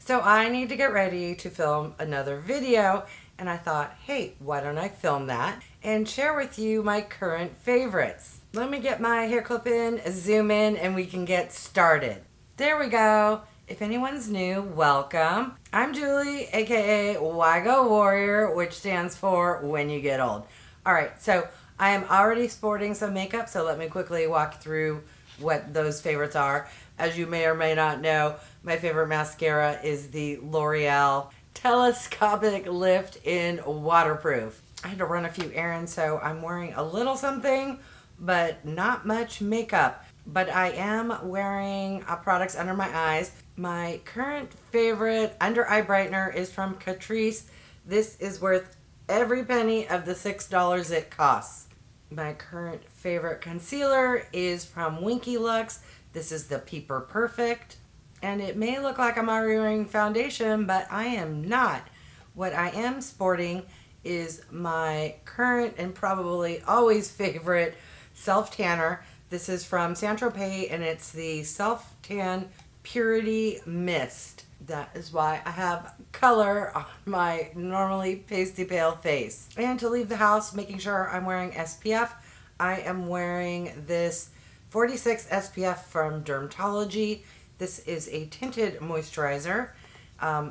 So I need to get ready to film another video, and I thought, hey, why don't I film that and share with you my current favorites. Let me get my hair clip in, zoom in, and we can get started. There we go. If anyone's new, welcome. I'm Julie, aka WIGOWARRIOR, which stands for When You Get Old. Alright, so I am already sporting some makeup, so let me quickly walk through what those favorites are. As you may or may not know, my favorite mascara is the L'Oreal Telescopic Lift in Waterproof. I had to run a few errands, so I'm wearing a little something, but not much makeup. But I am wearing products under my eyes. My current favorite under eye brightener is from CATRICE. This is worth every penny of the $6 it costs. My current favorite concealer is from WINKY Luxe. This is the Peeper Perfect. And it may look like I'm already wearing foundation, but I am not. What I am sporting is my current and probably always favorite self-tanner. This is from Saint-Tropez, and it's the Self-Tan Purity Mist. That is why I have color on my normally pasty pale face. And to leave the house, making sure I'm wearing SPF, I am wearing this 46 SPF from DRMTLGY. This is a tinted moisturizer.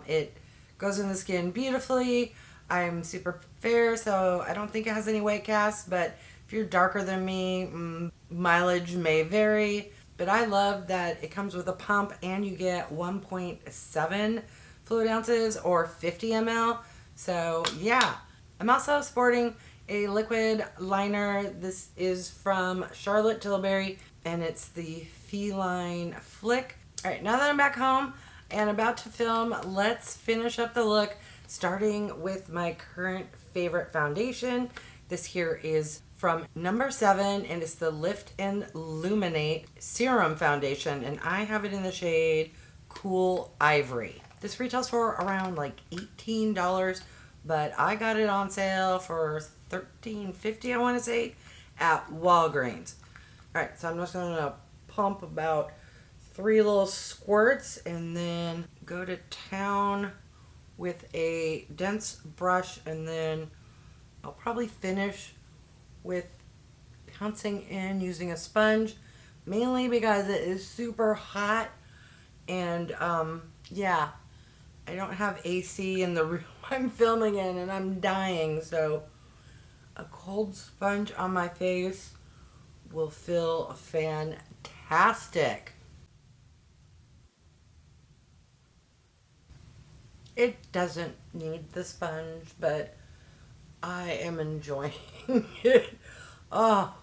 It goes in the skin beautifully. I'm super fair, so I don't think it has any white cast, but if you're darker than me, mileage may vary. But I love that it comes with a pump and you get 1.7 fluid ounces or 50 ml. So yeah, I'm also sporting a liquid liner. This is from Charlotte Tilbury and it's the Feline Flick. All right, now that I'm back home and about to film, let's finish up the look, starting with my current favorite foundation. This here is from number 7, and it's the Lift and Luminate Serum Foundation, and I have it in the shade Cool Ivory. This retails for around like $18, but I got it on sale for $13.50, I want to say, at Walgreens. Alright, so I'm just going to pump about 3 little squirts and then go to town with a dense brush, and then I'll probably finish with pouncing in using a sponge, mainly because it is super hot, and yeah, I don't have AC in the room I'm filming in and I'm dying, so a cold sponge on my face will feel fantastic. It doesn't need the sponge, but I am enjoying it. Oh,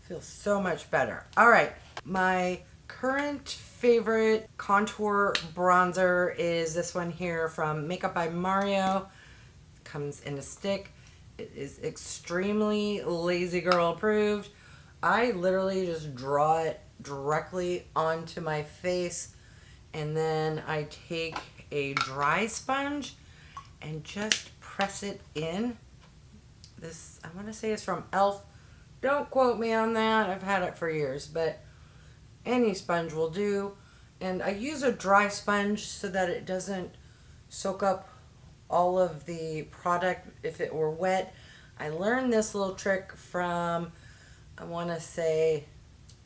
feels so much better. All right, my current favorite contour bronzer is this one here from Makeup by Mario. Comes in a stick. It is extremely lazy girl approved. I literally just draw it directly onto my face, and then I take a dry sponge and just press it in. This, I want to say, is from e.l.f. Don't quote me on that. I've had it for years, but any sponge will do. And I use a dry sponge so that it doesn't soak up all of the product if it were wet. I learned this little trick from, I want to say,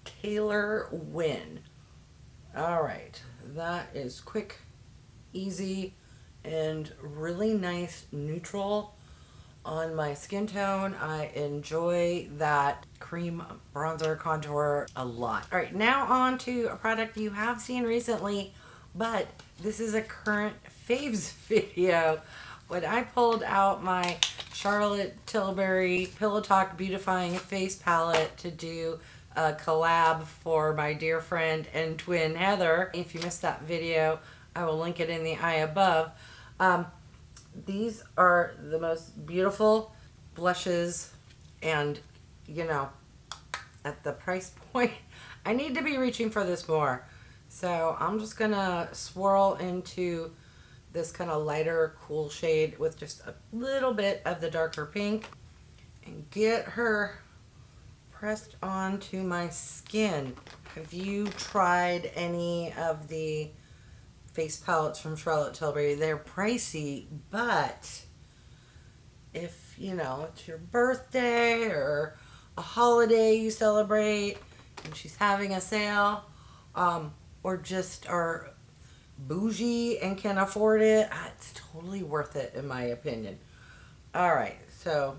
Taylor Wynn. Alright, that is quick, easy, and really nice neutral on my skin tone. I enjoy that cream bronzer contour a lot. Alright, now on to a product you have seen recently, but this is a current faves video. When I pulled out my Charlotte Tilbury Pillow Talk Beautifying Face Palette to do a collab for my dear friend and twin Heather. If you missed that video, I will link it in the eye above. These are the most beautiful blushes, and you know, at the price point, I need to be reaching for this more. So I'm just gonna swirl into this kind of lighter cool shade with just a little bit of the darker pink and get her pressed onto my skin. Have you tried any of the face palettes from Charlotte Tilbury. They're pricey, but if, you know, it's your birthday or a holiday you celebrate and she's having a sale, or just are bougie and can afford it, it's totally worth it in my opinion. All right, so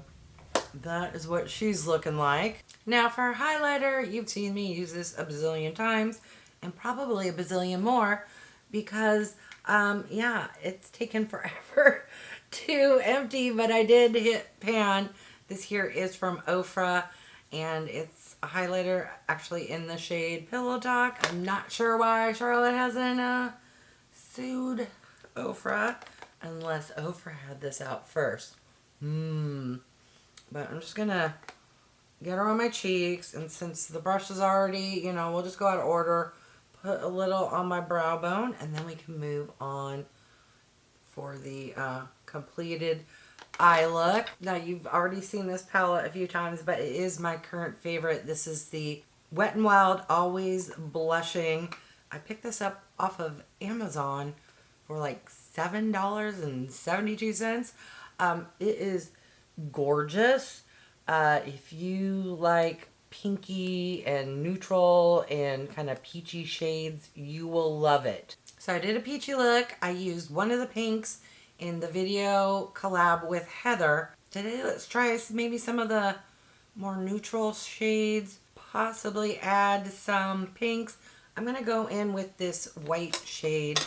that is what she's looking like. Now for highlighter, you've seen me use this a bazillion times and probably a bazillion more because, yeah, it's taken forever to empty, but I did hit pan. This here is from OFRA and it's a highlighter actually in the shade Pillow Talk. I'm not sure why Charlotte hasn't sued OFRA unless OFRA had this out first. But I'm just gonna get her on my cheeks, and since the brush is already, you know, we'll just go out of order, put a little on my brow bone, and then we can move on for the completed eye look. Now, you've already seen this palette a few times, but it is my current favorite. This is the Wet n Wild Always Blushing. I picked this up off of Amazon for like $7.72. It is gorgeous. If you like pinky and neutral and kind of peachy shades, you will love it. So I did a peachy look. I used one of the pinks in the video collab with Heather. Today let's try maybe some of the more neutral shades, possibly add some pinks. I'm gonna go in with this white shade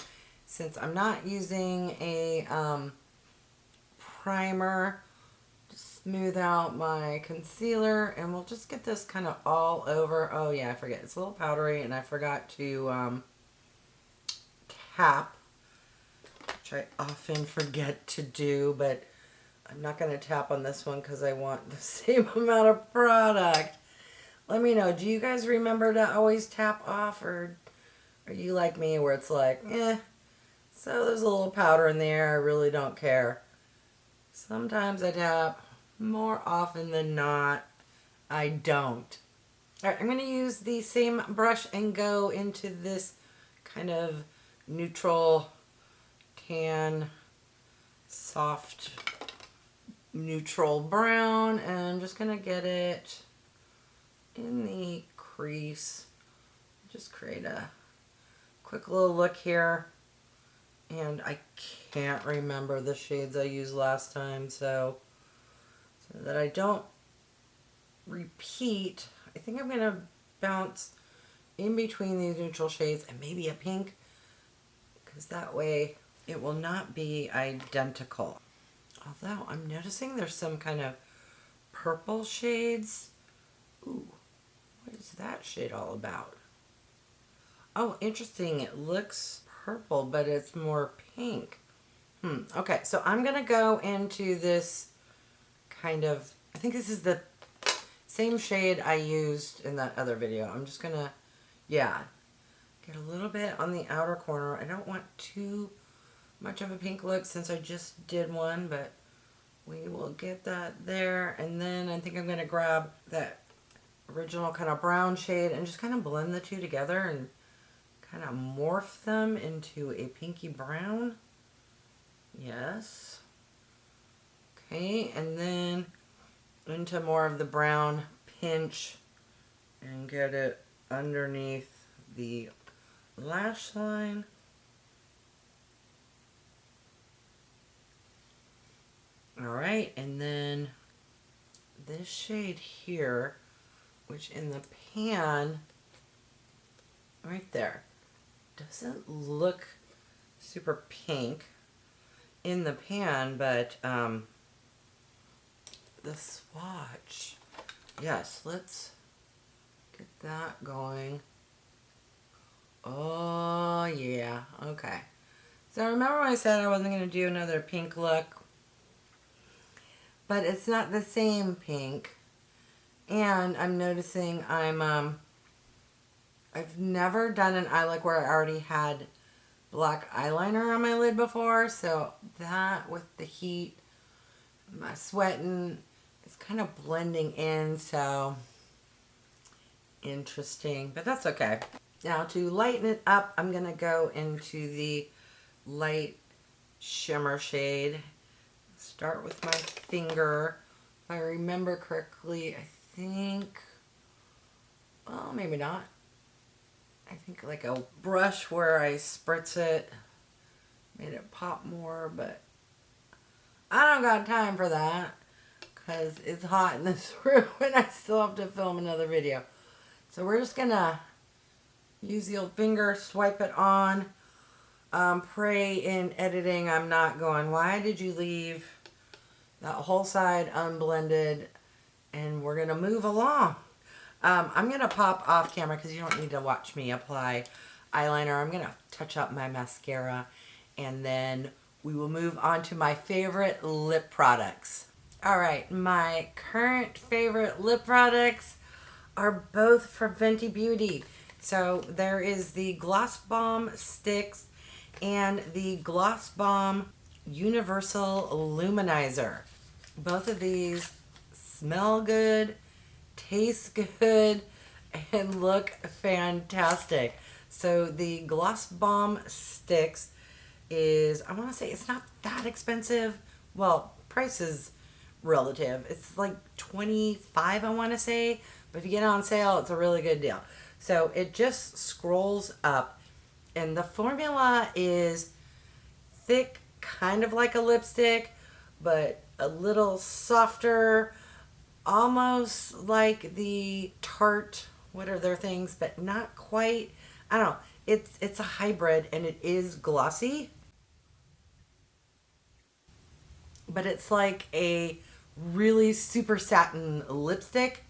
since I'm not using a primer to smooth out my concealer, and we'll just get this kind of all over. Oh yeah, I forget, it's a little powdery and I forgot to tap, which I often forget to do, but I'm not going to tap on this one because I want the same amount of product. Let me know, do you guys remember to always tap off, or are you like me where it's like, so there's a little powder in there, I really don't care. Sometimes I tap, more often than not, I don't. Alright, I'm going to use the same brush and go into this kind of neutral tan, soft, neutral brown, and I'm just going to get it in the crease. Just create a quick little look here. And I can't remember the shades I used last time, so that I don't repeat, I think I'm going to bounce in between these neutral shades and maybe a pink, because that way it will not be identical. Although I'm noticing there's some kind of purple shades. Ooh, what is that shade all about? Oh, interesting. It looks purple, but it's more pink. Okay, so I'm going to go into this kind of, I think this is the same shade I used in that other video. I'm just going to, yeah, get a little bit on the outer corner. I don't want too much of a pink look since I just did one, but we will get that there. And then I think I'm going to grab that original kind of brown shade and just kind of blend the two together and kind of morph them into a pinky brown. Yes. Okay, and then into more of the brown pinch and get it underneath the lash line. Alright, and then this shade here, which in the pan, right there, doesn't look super pink in the pan, but the swatch, yes, let's get that going. Oh yeah, okay. So remember when I said I wasn't going to do another pink look, but it's not the same pink, and I'm noticing I've never done an eye look where I already had black eyeliner on my lid before, so that with the heat, my sweating, it's kind of blending in, so interesting, but that's okay. Now to lighten it up, I'm going to go into the light shimmer shade. Start with my finger. If I remember correctly, I think, well, maybe not. I think like a brush where I spritz it made it pop more, but I don't got time for that because it's hot in this room and I still have to film another video. So we're just gonna use the old finger, swipe it on. Pray in editing I'm not going, why did you leave that whole side unblended? And we're gonna move along. I'm gonna pop off camera because you don't need to watch me apply eyeliner. I'm gonna touch up my mascara and then we will move on to my favorite lip products. Alright, my current favorite lip products are both from Fenty Beauty. So there is the Gloss Bomb Stix and the Gloss Bomb Universal Luminizer. Both of these smell good, taste good, and look fantastic. So the Gloss Bomb Stix is, I want to say it's not that expensive. Well, price is relative. It's like $25, I want to say, but if you get it on sale, it's a really good deal. So it just scrolls up, and the formula is thick, kind of like a lipstick, but a little softer, almost like the Tarte, what are their things, but not quite. I don't know. It's a hybrid, and it is glossy, but it's like a really super satin lipstick,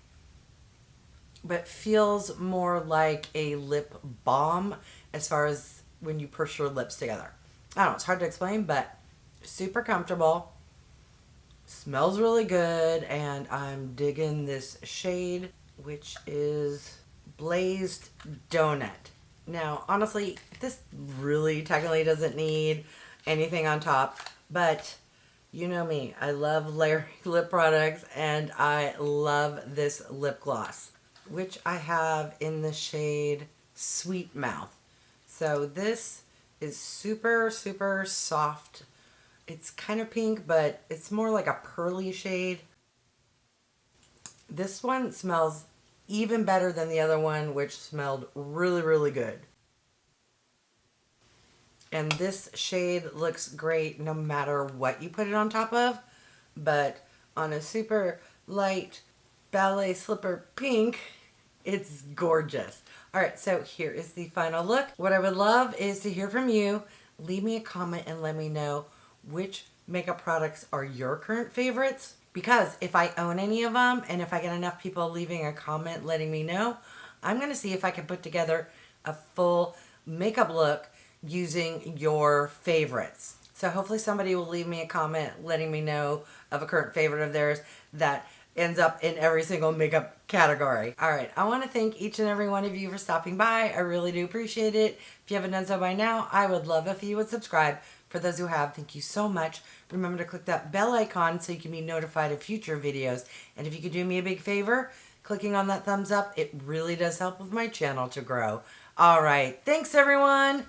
but feels more like a lip balm as far as when you push your lips together. I don't know, it's hard to explain, but super comfortable, smells really good, and I'm digging this shade, which is Blaz'D Donut. Now, honestly, this really technically doesn't need anything on top, but you know me, I love layering lip products, and I love this lip gloss, which I have in the shade Sweet Mouth. So this is super, super soft. It's kind of pink, but it's more like a pearly shade. This one smells even better than the other one, which smelled really, really good. And this shade looks great no matter what you put it on top of, but on a super light ballet slipper pink, it's gorgeous. All right, so here is the final look. What I would love is to hear from you. Leave me a comment and let me know which makeup products are your current favorites, because if I own any of them and if I get enough people leaving a comment letting me know, I'm gonna see if I can put together a full makeup look using your favorites. So hopefully somebody will leave me a comment letting me know of a current favorite of theirs that ends up in every single makeup category. All right, I want to thank each and every one of you for stopping by. I really do appreciate it. If you haven't done so by now, I would love if you would subscribe. For those who have, thank you so much. Remember to click that bell icon so you can be notified of future videos. And if you could do me a big favor, clicking on that thumbs up, it really does help with my channel to grow. All right, thanks everyone.